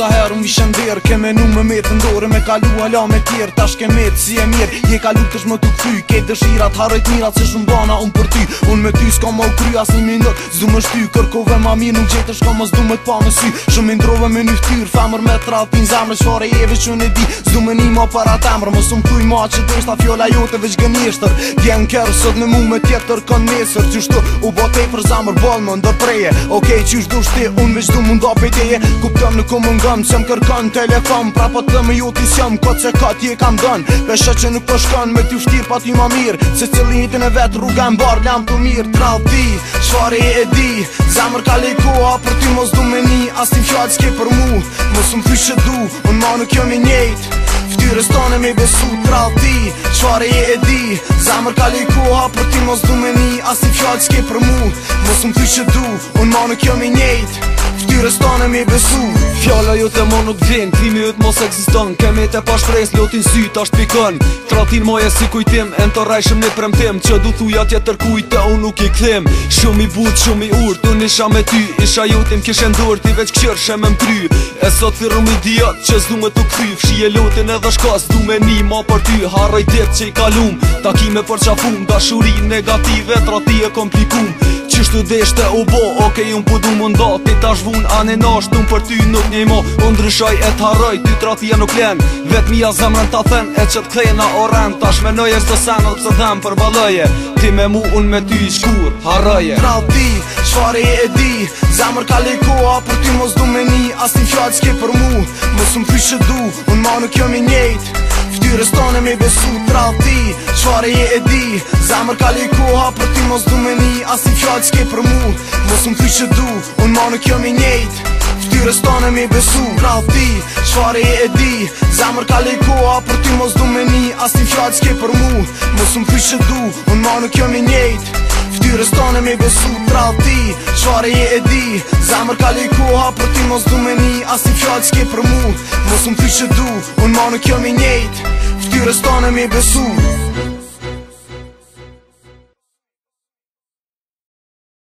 sa herë unë vishen derë, ke menu me metë ndore, me kalu hala me tjerë, tash ke metë si e mirë, je kalu kësh më të këthy, ke dëshirat, harrojt mirat se shumë bana unë për ty, unë me ty s'ka ma u kry as një minut, zdu më shty, kërkove ma mirë nuk gjetër shka ma zdu me t'pa me sy, shumë indrove me një ftyrë, femër me tratin zemrë, qfare jeve që në di, zdu me një ma para temrë, më sum tuj ma që deshta fjolla jote veç gënjeshtër, t'jen kërë sot me mu me tjetër kën nesër, qyshtu u botej për zemrë bol më ndërpreje, okej qysh du shti, unë veç du mund da pejteje, kuptëm në ku më ngëm, që më kërkën telefon, prapa të me jotis jam, kot se ka t'je kam dën, peshe që nuk po shkën, me t'ju shtir pa ty ma mirë, se cilinitin e vetë rruga e mbar, lam të mirë, trall ti, qfare e di, zemër ka lejkoha, për ty mos du me ni, as ti fjallë s'ke për mu, mos më thy që du, unë ma nuk jom i njejt, ftyrës tone me besu, trall ti, qfare e di, zemër ka lejkoha, për ty mos du me ni, as ti fjallë s'ke për mu, mos më thy që du, unë ma nuk jom i njejt, ftyrës tone me besu. Fjalla jote mo nuk vjen, krimi jët mos eksiston, kemi te pa shpres, lotin sy tasht pikon, tratin moje si kujtim, e në të rajshëm një premtim, që du thuja tjetër kujte, unë nuk i këthim, shumë i but, shumë i urt, unë isha me ty, isha jotim kishe ndur, ti veç këqër shem e mkry, e sot thirëm i diat, që zdu me të këthy, fshije lotin edhe shkas, du me ni ma për ty, harroj dit që i kalum, takime për qafum, dashuri negative, trati e komplikum, qështu deshte u bo, okej unë po du munda, ti ta shvun anë nasht, unë për ty nuk njej mo, unë ndryshoj e t'harroj, ty tratia nuk len, vet mija zemrën ta then, e që t'klejna oren, ta shmenoj e s'do senat pëse dhem për baloje, ti me mu unë me ty shkur, harroje. Trall ti, qfare e di, zemër ka lejkoha, për ty mos du me ni, as ti fjallë s'ke për mu, mos më thy që du, unë ma nuk jom i njejt, ftyrës tone me besu, trall ti, qfare e di, zemër ka lejkoha, për ty mos du me ni, as ti fjallë s'ke për mu, mos më thy që du, unë ma nuk jom i njejt, ftyrës tone me besu, trall ti, qfare e di, zemër ka lejkoha, për ty mos du me ni, as ti fjallë s'ke për mu, mos më thy që du, unë ma nuk jom i njejt, ftyrës tone me besu, trall ti, qfare e di, zemër ka lejkoha, për ty mos du me ni, as ti fjallë s'ke për mu, mos më thy që du, unë ma nuk jom i njejt, ftyrës tone me besu.